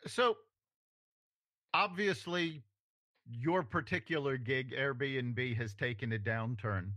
So obviously, your particular gig, Airbnb, has taken a downturn.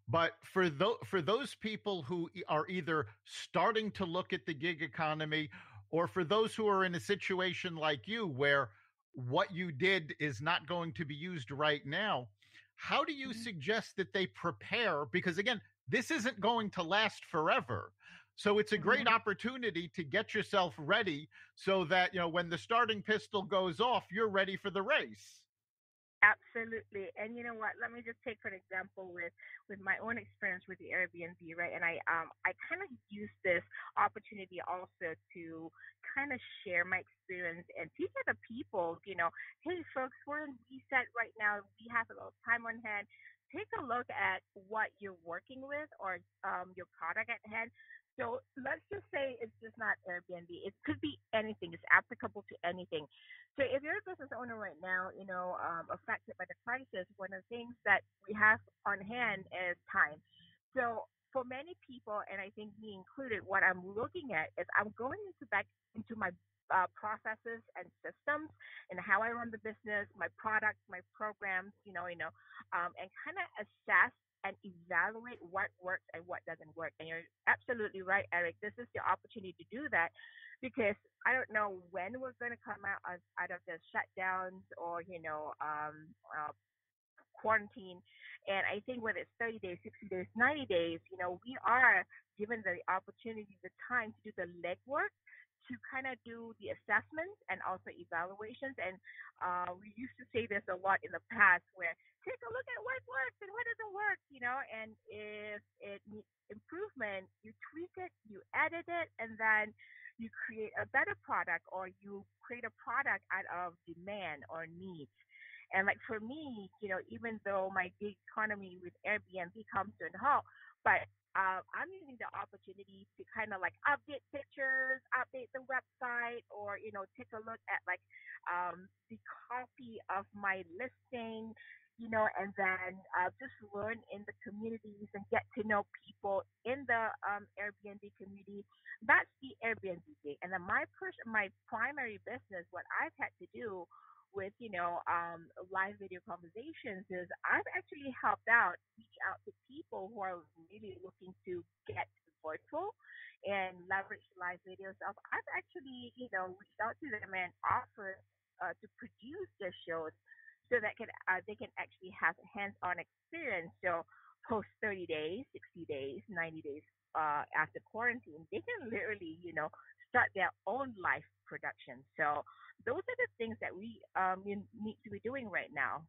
But for those people who are either starting to look at the gig economy, or for those who are in a situation like you where what you did is not going to be used right now, how do you Mhm. suggest that they prepare? Because again, this isn't going to last forever. So it's a great Mhm. opportunity to get yourself ready so that, when the starting pistol goes off, you're ready for the race. Absolutely. And you know what? Let me just take for an example with my own experience with the Airbnb, right? And I kind of use this opportunity also to kind of share my experience and teach other people, hey folks, we're in reset right now. We have a little time on hand. Take a look at what you're working with or your product at hand. So let's just say it's just not Airbnb. It could be anything. It's applicable to anything. So if you're a business owner right now, affected by the crisis, one of the things that we have on hand is time. So for many people, and I think me included, what I'm looking at is I'm going into back into my processes and systems and how I run the business, my products, my programs, and kind of assess and evaluate what works and what doesn't work. And you're absolutely right, Eric. This is the opportunity to do that because I don't know when we're going to come out of the shutdowns or quarantine. And I think whether it's 30 days, 60 days, 90 days, we are given the opportunity, the time to do the legwork to kind of do the assessments and also evaluations. And we used to say this a lot in the past where take a look at what works and what doesn't work, and if it needs improvement, you tweak it, you edit it, and then you create a better product or you create a product out of demand or needs. And like for me, even though my gig economy with Airbnb comes to a halt, but I'm using the opportunity to kind of like update pictures, update the website, or take a look at like the copy of my listing, and then just learn in the communities and get to know people in the Airbnb community. That's the Airbnb gig. And then my primary business, what I've had to do with live video conversations is I've actually helped out reach out to people who are really looking to get virtual and leverage live video stuff. I've actually reached out to them and offered to produce their shows so that they can actually have hands-on experience. So post 30 days, 60 days, 90 days after quarantine, they can literally start their own live production. So those are the things that we need to be doing right now.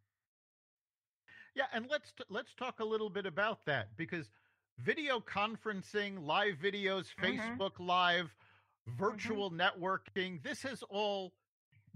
Yeah, and let's talk a little bit about that because video conferencing, live videos, Mhm. Facebook Live, Mhm. virtual networking, this has all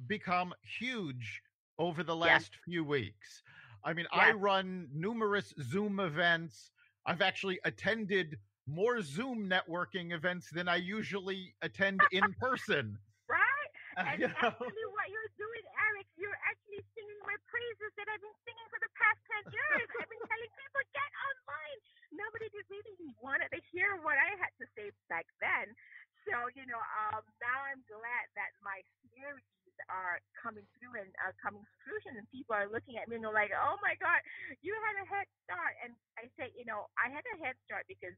become huge over the Yes. last few weeks. I mean, I Yes. run numerous Zoom events. I've actually attended more Zoom networking events than I usually attend in person. Right? And You know? actually, what you're doing, Eric, you're actually singing my praises that I've been singing for the past 10 years. I've been telling people, get online. Nobody did really wanted to hear what I had to say back then. So, now I'm glad that my theories are coming through and coming to fruition, and people are looking at me and they're like, oh my God, you had a head start. And I say, I had a head start because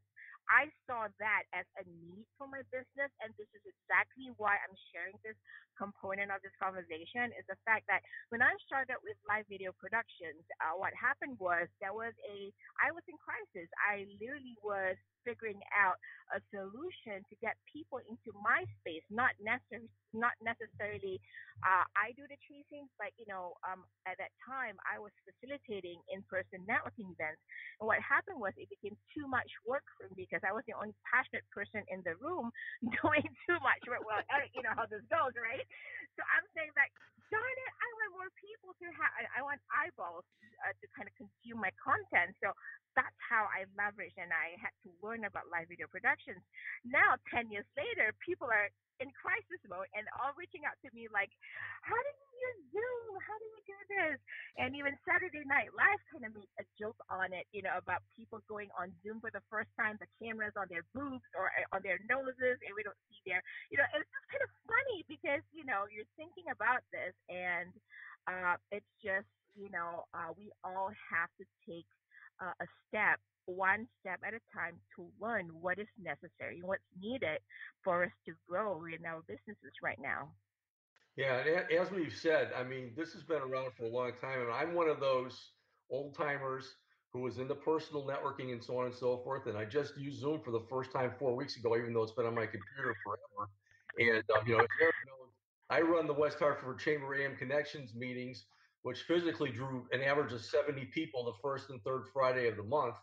I saw that as a need for my business, and this is exactly why I'm sharing this component of this conversation. Is the fact that when I started with live video productions, what happened was I was in crisis. I literally was figuring out a solution to get people into my space, not necessarily I do the tracing, but at that time I was facilitating in-person networking events. And what happened was it became too much work for me because I was the only passionate person in the room doing too much work. Well, Eric, you know how this goes, right? So I'm saying like, darn it, I want more people to have, I want eyeballs to kind of consume my content. So that's how I leveraged and I had to learn about live video productions. Now, 10 years later, people are in crisis mode and all reaching out to me like, how do you use Zoom? How do you do this? And even Saturday Night Live kind of made a joke on it, about people going on Zoom for the first time, the cameras on their boobs or on their noses, and we don't see it's just kind of funny because, you're thinking about this, and it's just, we all have to take a step, one step at a time, to learn what is necessary, what's needed for us to grow in our businesses right now. Yeah, and as we've said, I mean, this has been around for a long time, and I'm one of those old timers who was into personal networking and so on and so forth. And I just used Zoom for the first time 4 weeks ago, even though it's been on my computer forever. And as Eric knows, I run the West Hartford Chamber AM Connections meetings, which physically drew an average of 70 people the first and third Friday of the month.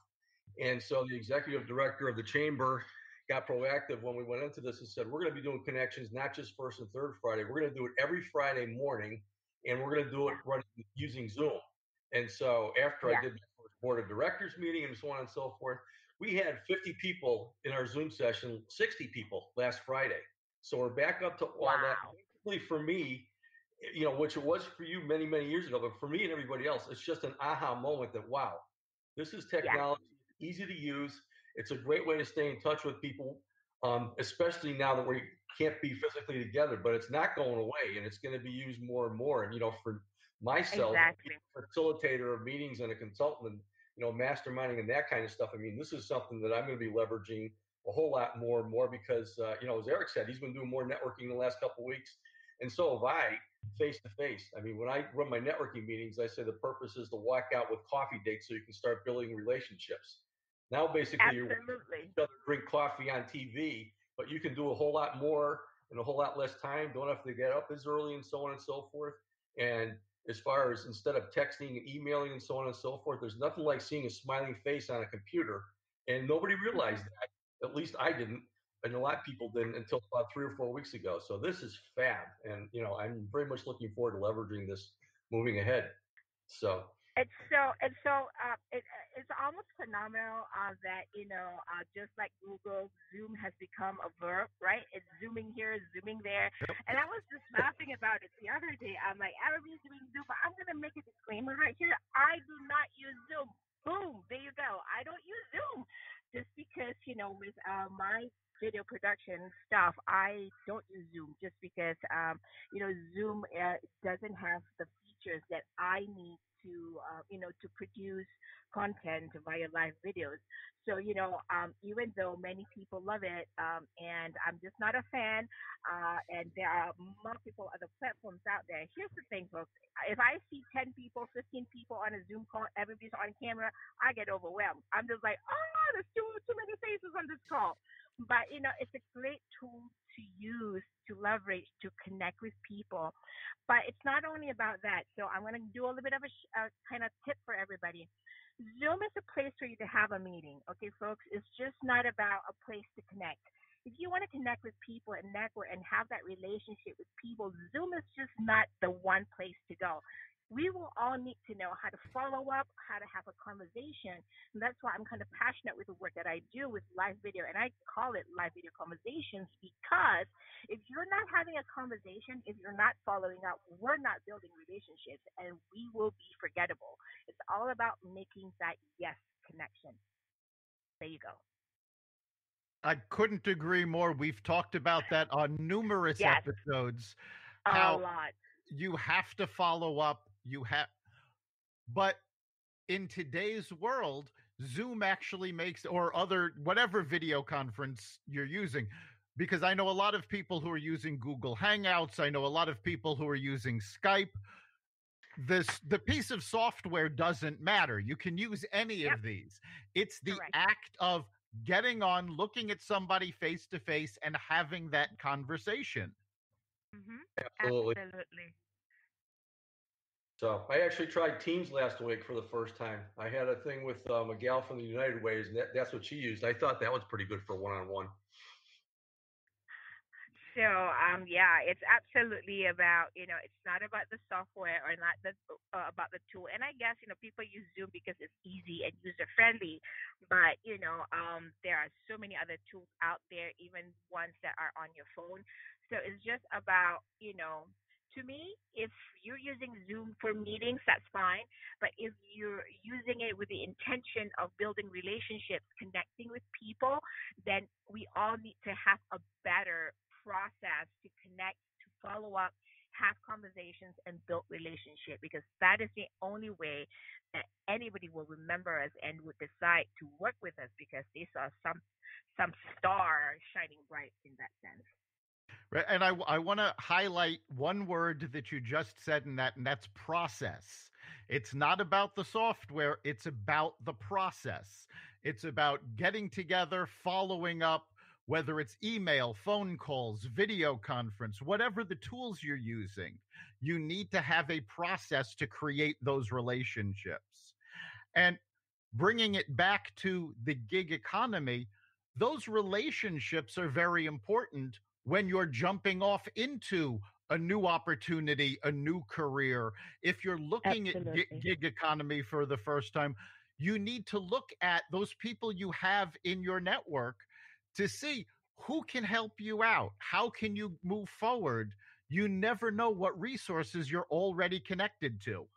And so the executive director of the chamber got proactive when we went into this and said, we're going to be doing connections, not just first and third Friday. We're going to do it every Friday morning, and we're going to do it Yeah, using Zoom. And so after I yeah. did my first board of directors meeting and so on and so forth, we had 50 people in our Zoom session, 60 people last Friday. So we're back up to all that. Wow. Basically, for me, which it was for you many, many years ago, but for me and everybody else, it's just an aha moment that, wow, this is Yeah, technology, easy to use. It's a great way to stay in touch with people, especially now that we can't be physically together, but it's not going away and it's going to be used more and more. And, for myself, being exactly. a facilitator of meetings and a consultant and, masterminding and that kind of stuff, I mean, this is something that I'm going to be leveraging a whole lot more and more because, as Eric said, he's been doing more networking the last couple of weeks. And so have I, face to face. I mean, when I run my networking meetings, I say the purpose is to walk out with coffee dates so you can start building relationships. Now, basically, you're watching Absolutely. each other drink coffee on TV, but you can do a whole lot more in a whole lot less time. Don't have to get up as early and so on and so forth. And as far as instead of texting and emailing and so on and so forth, there's nothing like seeing a smiling face on a computer. And nobody realized that. At least I didn't, and a lot of people didn't until about 3 or 4 weeks ago. So this is fab, and I'm very much looking forward to leveraging this moving ahead. So It's almost phenomenal that just like Google, Zoom has become a verb, right? It's zooming here, zooming there, and I was just laughing about it the other day. I'm like, everybody's doing Zoom, but I'm gonna make a disclaimer right here. I do not use Zoom. Boom, there you go. I don't use Zoom just because with my video production stuff, I don't use Zoom just because Zoom doesn't have the features that I need to produce content via live videos. So, even though many people love it, and I'm just not a fan, and there are multiple other platforms out there. Here's the thing, folks. If I see 10 people, 15 people on a Zoom call, everybody's on camera, I get overwhelmed. I'm just like, oh, there's too many faces on this call. But, it's a great tool to use, to leverage, to connect with people. But it's not only about that. So I'm going to do a little bit of a kind of tip for everybody. Zoom is a place for you to have a meeting. Okay, folks, it's just not about a place to connect. If you want to connect with people and network and have that relationship with people, Zoom is just not the one place to go. We will all need to know how to follow up, how to have a conversation. And that's why I'm kind of passionate with the work that I do with live video. And I call it live video conversations because if you're not having a conversation, if you're not following up, we're not building relationships and we will be forgettable. It's all about making that yes connection. There you go. I couldn't agree more. We've talked about that on numerous Yes, episodes. a How lot. you have to follow up. But in today's world, Zoom actually makes, or other, whatever video conference you're using, because I know a lot of people who are using Google Hangouts. I know a lot of people who are using Skype. The piece of software doesn't matter. You can use any Yep, of these. It's the correct. act of getting on, looking at somebody face to face, and having that conversation. absolutely. Absolutely. So I actually tried Teams last week for the first time. I had a thing with a gal from the United Ways, and that's what she used. I thought that was pretty good for one-on-one. So yeah, it's absolutely about it's not about the software or not about the tool. And I guess people use Zoom because it's easy and user friendly, but there are so many other tools out there, even ones that are on your phone. So it's just about to me, if you're using Zoom for meetings, that's fine. But if you're using it with the intention of building relationships, connecting with people, then we all need to have a better process to connect, to follow up, have conversations, and build relationship, because that is the only way that anybody will remember us and would decide to work with us, because they saw some star shining bright in that sense. Right. And I want to highlight one word that you just said in that, and that's process. It's not about the software, it's about the process. It's about getting together, following up, whether it's email, phone calls, video conference, whatever the tools you're using. You need to have a process to create those relationships. And bringing it back to the gig economy, those relationships are very important when you're jumping off into a new opportunity, a new career. If you're looking at gig economy for the first time, you need to look at those people you have in your network to see who can help you out. How can you move forward? You never know what resources you're already connected to.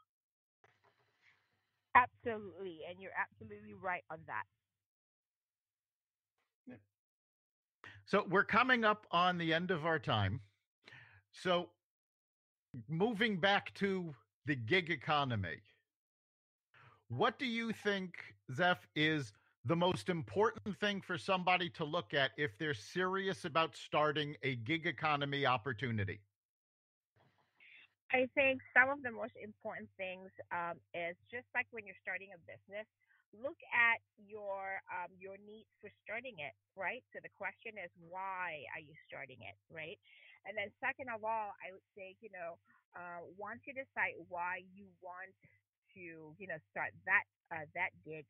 Absolutely. And you're absolutely right on that. So we're coming up on the end of our time. So moving back to the gig economy, what do you think, Zef, is the most important thing for somebody to look at if they're serious about starting a gig economy opportunity? I think some of the most important things is just like when you're starting a business, look at your needs for starting it, right? So the question is, why are you starting it, right? And then second of all, I would say, once you decide why you want to, start that gig,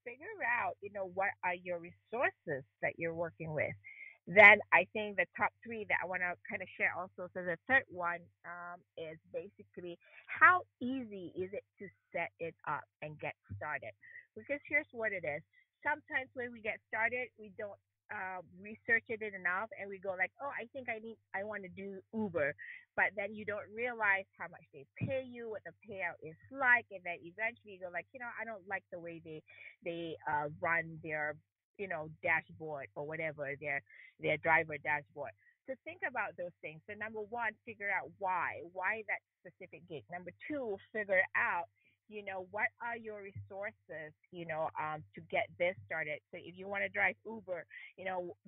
figure out, what are your resources that you're working with. Then I think the top three that I want to kind of share also. So the third one is basically, how easy is it to set it up and get started? Because here's what it is. Sometimes when we get started, we don't research it enough, and we go like, oh, I want to do Uber, but then you don't realize how much they pay you, what the payout is like, and then eventually you go like, I don't like the way they run their dashboard or whatever, their driver dashboard. So think about those things. So number one, figure out why that specific gig. Number two, figure out what are your resources, to get this started. So if you want to drive Uber,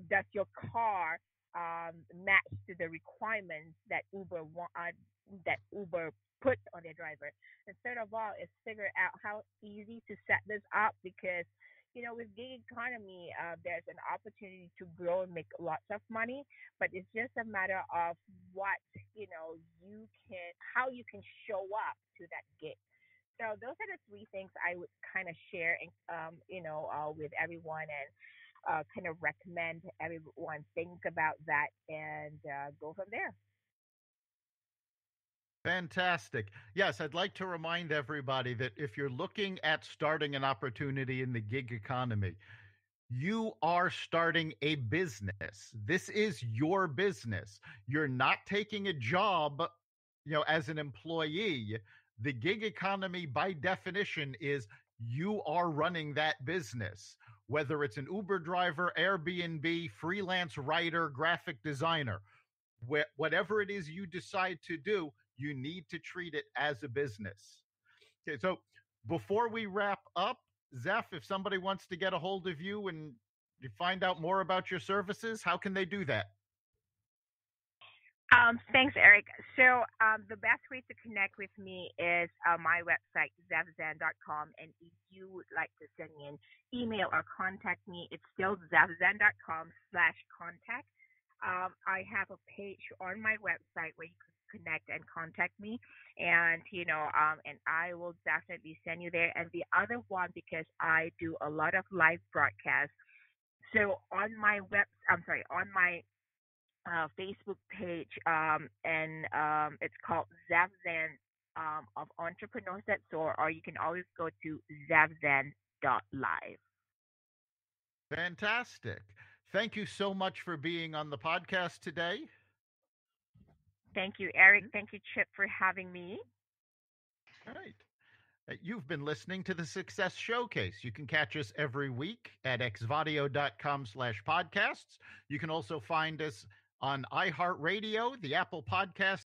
does your car match to the requirements that Uber puts on their driver? And third of all is figure out how easy to set this up, because with gig economy, there's an opportunity to grow and make lots of money, but it's just a matter of what how you can show up to that gig. So those are the three things I would kind of share, and with everyone, and kind of recommend everyone think about that and go from there. Fantastic. Yes, I'd like to remind everybody that if you're looking at starting an opportunity in the gig economy, you are starting a business. This is your business. You're not taking a job, as an employee. The gig economy, by definition, is you are running that business, whether it's an Uber driver, Airbnb, freelance writer, graphic designer, whatever it is you decide to do, you need to treat it as a business. Okay, so before we wrap up, Zef, if somebody wants to get a hold of you and find out more about your services, how can they do that? Thanks, Eric. So the best way to connect with me is my website, zefzan.com. And if you would like to send me an email or contact me, it's still zefzan.com/contact. I have a page on my website where you can connect and contact me, and and I will definitely send you there. And the other one, because I do a lot of live broadcasts, so on my on my Facebook page, and it's called Zef Zan of Entrepreneurs That Soar, or you can always go to zefzan.live. Fantastic. Thank you so much for being on the podcast today. Thank you, Eric. Thank you, Chip, for having me. All right. You've been listening to the Success Showcase. You can catch us every week at xvadio.com/podcasts. You can also find us on iHeartRadio, the Apple Podcast